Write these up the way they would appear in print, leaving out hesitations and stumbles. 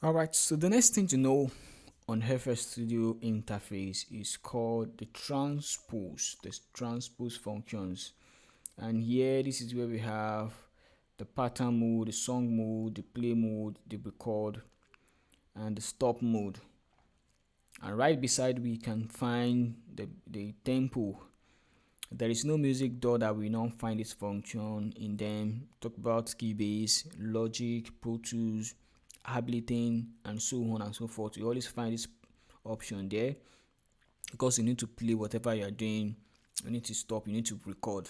Alright, so the next thing to know on FL Studio interface is called the transpose, the transpose functions. And here, this is where we have the pattern mode, the song mode, the play mode, the record, and the stop mode. And right beside, we can find the tempo. There is no music door that we don't find this function in them. Talk about Keybase, Logic, Pro Tools, Ableton, and so on and so forth. You always find this option there because you need to play whatever you are doing. You need to stop, you need to record.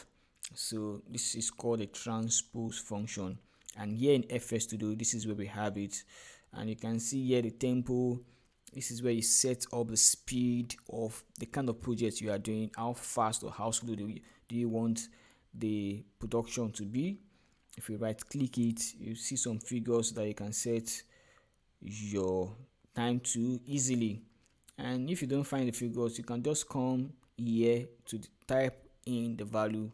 So this is called a transpose function. And here in FL Studio, this is where we have it. And you can see here the tempo. This is where you set up the speed of the kind of project you are doing, how fast or how slow do you want the production to be. If you right click it, you see some figures that you can set your time to easily. And if you don't find the figures, you can just come here to type in the value.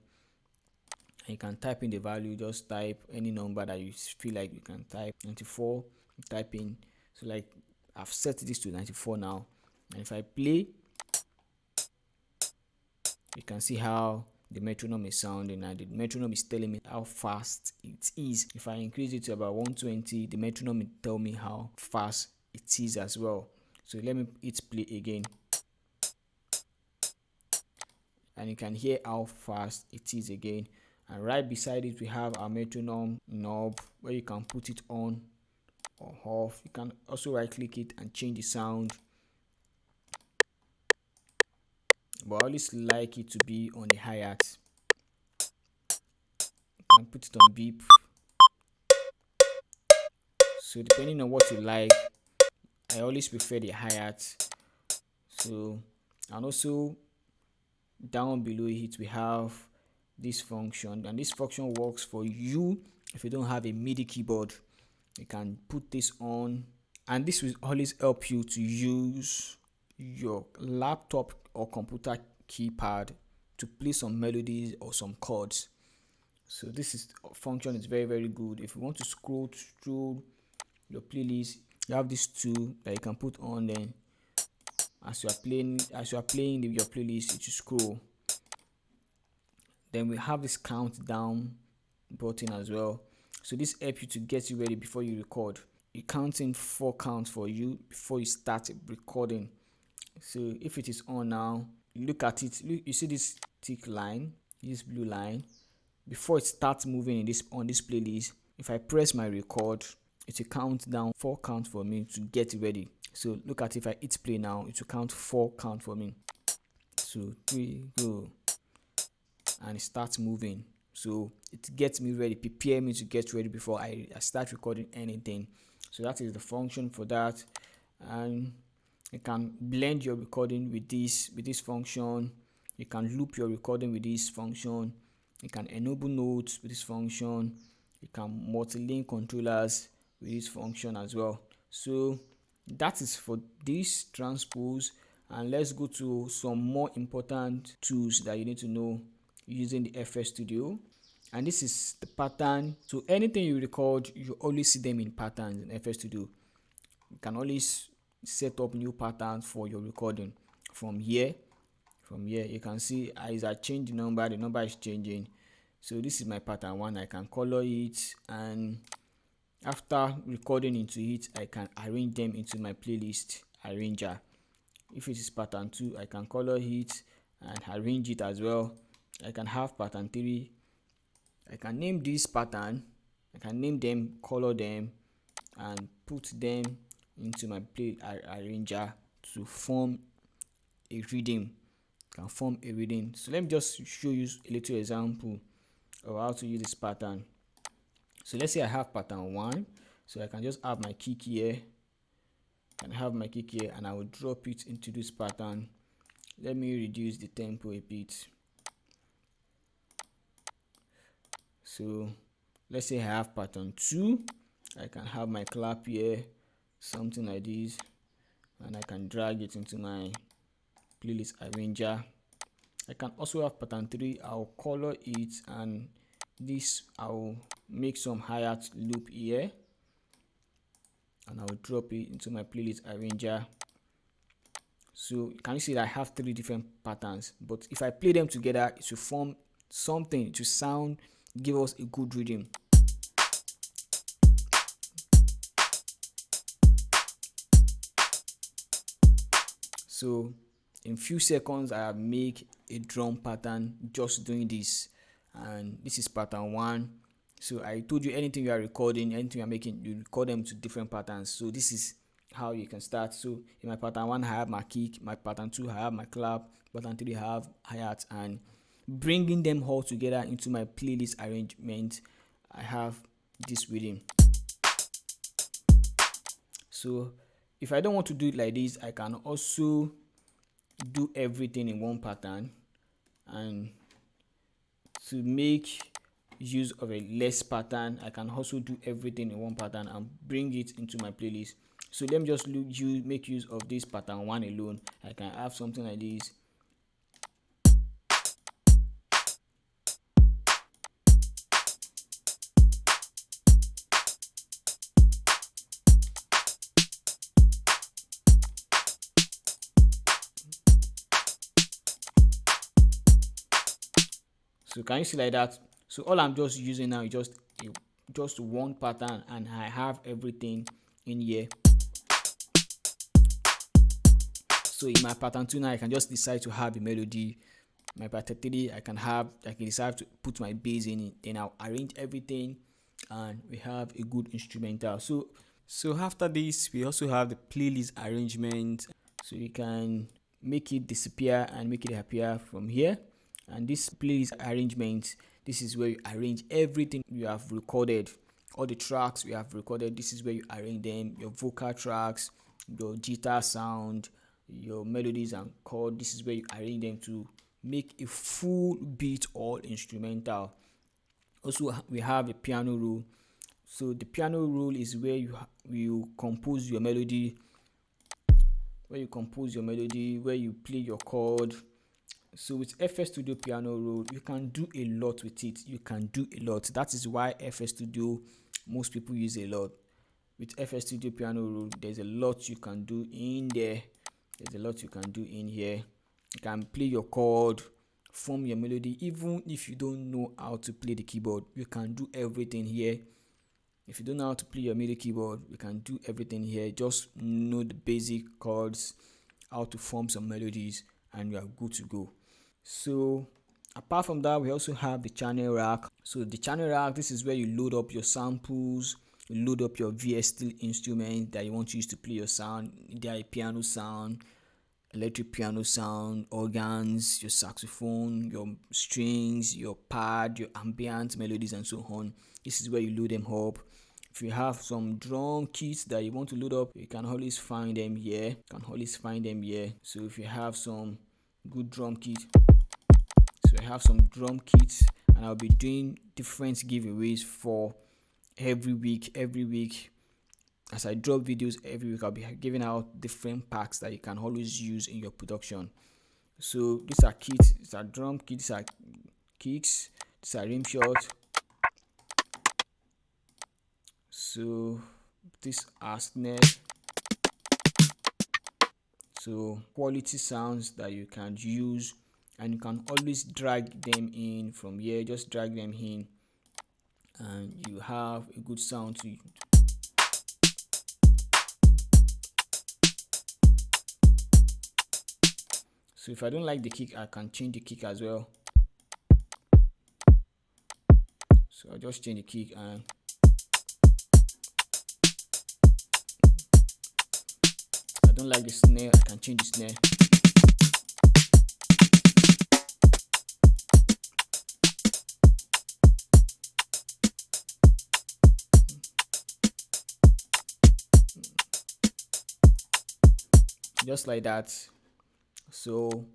And you can type in the value, just type any number that you feel like you can type. 94, type in. So like I've set this to 94 now. And if I play, you can see how the metronome is sounding, and the metronome is telling me how fast it is. If I increase it to about 120, the metronome will tell me how fast it is as well. So let me hit play again, and you can hear how fast it is again. And right beside it, we have our metronome knob where you can put it on or off. You can also right click it and change the sound, but I always like it to be on the hi-hat. You can put it on beep. So depending on what you like, I always prefer the hi-hat. So, and also down below it we have this function, and this function works for you if you don't have a MIDI keyboard. You can put this on, and this will always help you to use your laptop or computer keypad to play some melodies or some chords. So this is function is very good. If you want to scroll through your playlist, you have this tool that you can put on. Then as you are playing your playlist, it will scroll. Then we have this countdown button as well. So this helps you to get you ready before you record. It counts in 4 counts for you before you start recording. So if it is on now, look at it. Look, you see this thick line, this blue line. Before it starts moving in this on this playlist, if I press my record, it will count down 4 counts for me to get ready. So look at, if I hit play now, it will count 4 count for me. 2, 3, go, and it starts moving. So it gets me ready, prepare me to get ready before I start recording anything. So that is the function for that. And you can blend your recording with this function. You can loop your recording with this function. You can enable notes with this function. You can multi-link controllers with this function as well. So that is for this transpose. And let's go to some more important tools that you need to know using the FL Studio. And this is the pattern. So anything you record, you always see them in patterns in FL Studio. You can always set up new patterns for your recording from here. You can see as I change the number is changing. So this is my pattern 1. I can color it, and after recording into it, I can arrange them into my playlist arranger. If it is pattern 2, I can color it and arrange it as well. I can have pattern 3. I can name this pattern. I can name them, color them, and put them into my play arranger to form a rhythm. Can form a rhythm. So let me just show you a little example of how to use this pattern. So let's say I have pattern 1. So I can just have my kick here and I will drop it into this pattern. Let me reduce the tempo a bit. So let's say I have pattern 2. I can have my clap here, something like this, and I can drag it into my playlist arranger. I can also have pattern 3. I'll color it, and this I'll make some hi-hat loop here. and I'll drop it into my playlist arranger. So can you see that I have 3 different patterns, but if I play them together, it will form something to sound, give us a good rhythm. So in few seconds I have make a drum pattern just doing this, and this is pattern 1. So I told you anything you are recording, anything you are making, you record them to different patterns. So this is how you can start. So in my pattern 1 I have my kick, my pattern 2 I have my clap, pattern 3 I have hi-hat, and bringing them all together into my playlist arrangement, I have this rhythm. So if I don't want to do it like this, I can also do everything in one pattern, and to make use of a less pattern, I can also do everything in one pattern and bring it into my playlist. So let me just make use of this pattern 1 alone. I can have something like this. So can you see like that? So all I'm just using now is just one pattern, and I have everything in here. So in my pattern 2 now, I can just decide to have a melody. My pattern 3, I can decide to put my bass in it. Then I'll arrange everything, and we have a good instrumental. So after this, we also have the playlist arrangement. So you can make it disappear and make it appear from here. And this playlist arrangement, this is where you arrange everything you have recorded, all the tracks we have recorded. This is where you arrange them, your vocal tracks, your guitar sound, your melodies and chord. This is where you arrange them to make a full beat all instrumental. Also we have a piano roll. So the piano roll is where you compose your melody, where you play your chord. So with FL Studio piano roll, you can do a lot with it. That is why FL Studio, most people use a lot. With FL Studio piano roll, there's a lot you can do in there. You can play your chord, form your melody. Even if you don't know how to play the keyboard, you can do everything here. If you don't know how to play your MIDI keyboard, you can do everything here. Just know the basic chords, how to form some melodies, and you are good to go. So apart from that, we also have the channel rack. So the channel rack, this is where you load up your samples, you load up your VST instrument that you want to use to play your sound. There are piano sound, electric piano sound, organs, your saxophone, your strings, your pad, your ambient melodies, and so on. This is where you load them up. If you have some drum kits that you want to load up, you can always find them here. So if you have some good drum kits, and I'll be doing different giveaways for every week. As I drop videos every week, I'll be giving out different packs that you can always use in your production. So these are kits, these are drum kits, these are kicks, these are rim shots. So these are snares. So quality sounds that you can use, and you can always drag them in from here. Just drag them in and you have a good sound to you. So if I don't like the kick, I can change the kick as well. So I just change the kick, and if I don't like the snare, I can change the snare. Just like that. So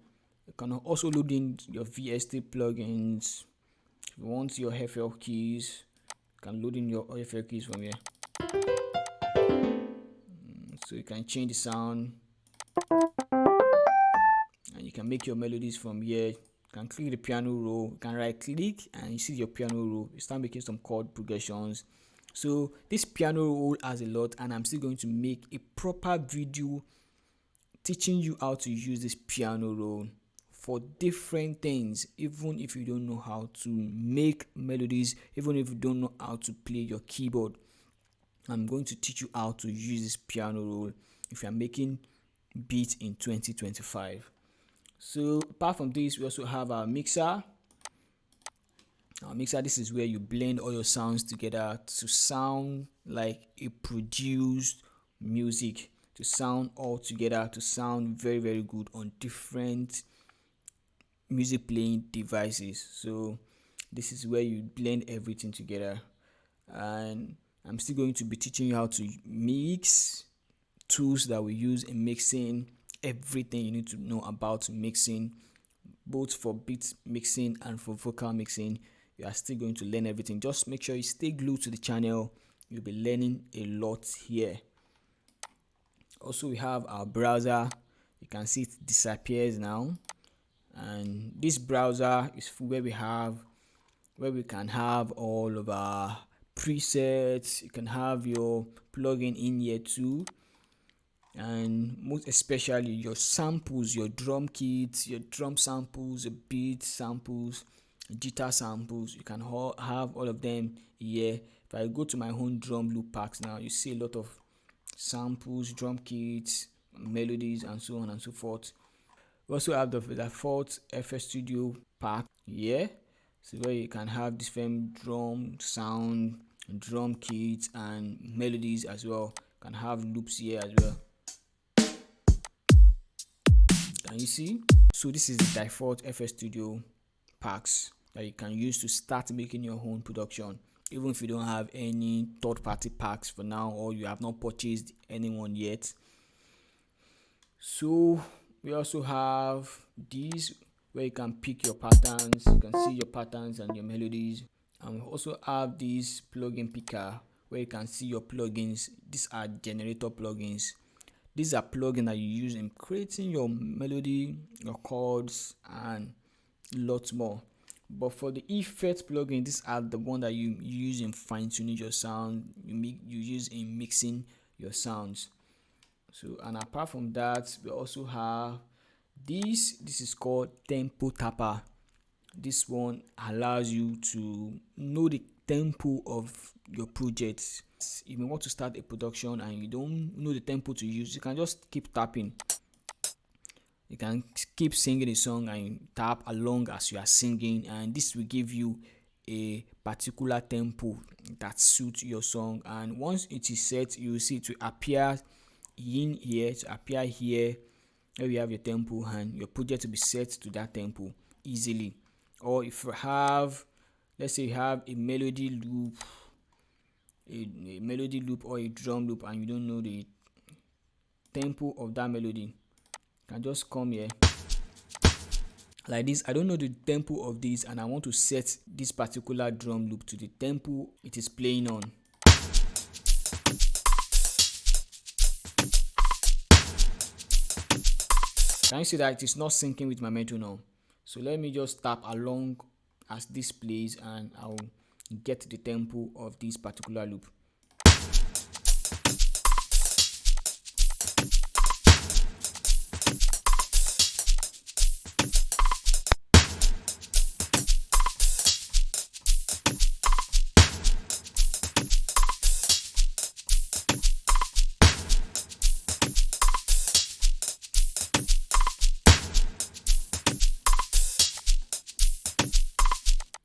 you can also load in your VST plugins. If you want your FL keys, you can load in your FL keys from here. So you can change the sound, and you can make your melodies from here. You can click the piano roll, you can right click and you see your piano roll. You start making some chord progressions, So this piano roll has a lot, and I'm still going to make a proper video teaching you how to use this piano roll for different things. Even if you don't know how to make melodies, even if you don't know how to play your keyboard, I'm going to teach you how to use this piano roll if you're making beats in 2025. So apart from this, we also have our mixer. Our mixer, this is where you blend all your sounds together to sound like a produced music, to sound all together, to sound very, very good on different music playing devices. So this is where you blend everything together. And I'm still going to be teaching you how to mix, tools that we use in mixing, everything you need to know about mixing, both for beat mixing and for vocal mixing. You are still going to learn everything. Just make sure you stay glued to the channel. You'll be learning a lot here. Also, we have our browser. You can see it disappears now, and this browser is where we can have all of our presets. You can have your plugin in here too, and most especially your samples, your drum kits, your drum samples, your beat samples, guitar samples. You can have all of them here. If I go to my own drum loop packs now, you see a lot of samples, drum kits, melodies, and so on and so forth. We also have the default FL Studio pack here, so where you can have different drum sound, drum kits, and melodies as well. You can have loops here as well. Can you see? So this is the default FL Studio packs that you can use to start making your own production, even if you don't have any third-party packs for now, or you have not purchased anyone yet. So we also have these where you can pick your patterns. You can see your patterns and your melodies. And we also have this plugin picker where you can see your plugins. These are generator plugins. These are plugins that you use in creating your melody, your chords, and lots more. But for the effect plugin, these are the one that you use in fine-tuning your sound. You use in mixing your sounds. So, and apart from that, we also have this is called Tempo Tapper. This one allows you to know the tempo of your project. If you want to start a production and you don't know the tempo to use, you can just keep tapping. You can keep singing a song and tap along as you are singing, and this will give you a particular tempo that suits your song. And once it is set, you will see it will appear in here, to appear here where you have your tempo, and your project will be set to that tempo easily. Or if you have, let's say you have a melody loop, a melody loop or a drum loop, and you don't know the tempo of that melody, you can just come here like this. I don't know the tempo of this, and I want to set this particular drum loop to the tempo it is playing on. Can you see that it is not syncing with my metronome? So let me just tap along as this plays, and I'll get the tempo of this particular loop.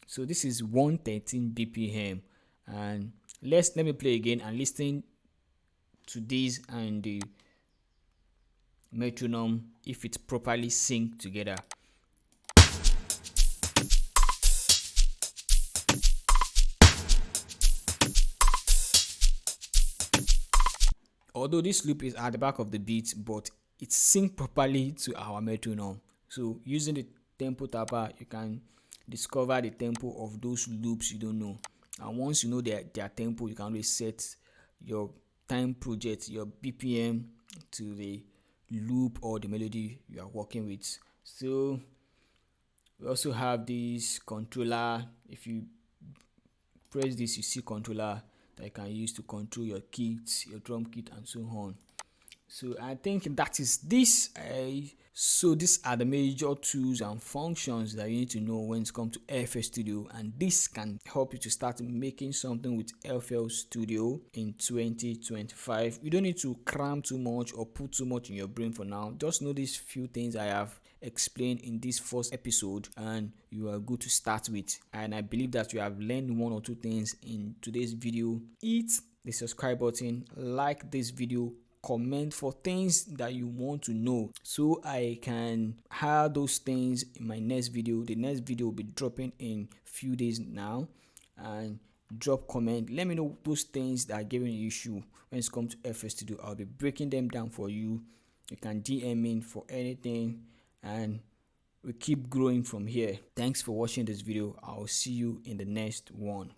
So this is 113 BPM, and let me play again and listen to this and the metronome if it's properly synced together. Although this loop is at the back of the beat, but it's synced properly to our metronome. So using the tempo tapper, you can discover the tempo of those loops you don't know, and once you know their tempo, you can always set your time project, your BPM, to the loop or the melody you are working with. So we also have this controller. If you press this, you see controller. that you can use to control your kit, your drum kit, and so on. So I think that is this. So these are the major tools and functions that you need to know when it comes to FL Studio, and this can help you to start making something with FL Studio in 2025. You don't need to cram too much or put too much in your brain for now. Just know these few things I have explained in this first episode and you are good to start with. And I believe that you have learned one or two things in today's video. Hit the subscribe button, like this video, comment for things that you want to know so I can have those things in my next video. The next video will be dropping in few days now, and drop comment, let me know those things that are giving you issue when it comes to FL Studio. I'll be breaking them down for you. You can DM me for anything and we keep growing from here. Thanks for watching this video. I'll see you in the next one.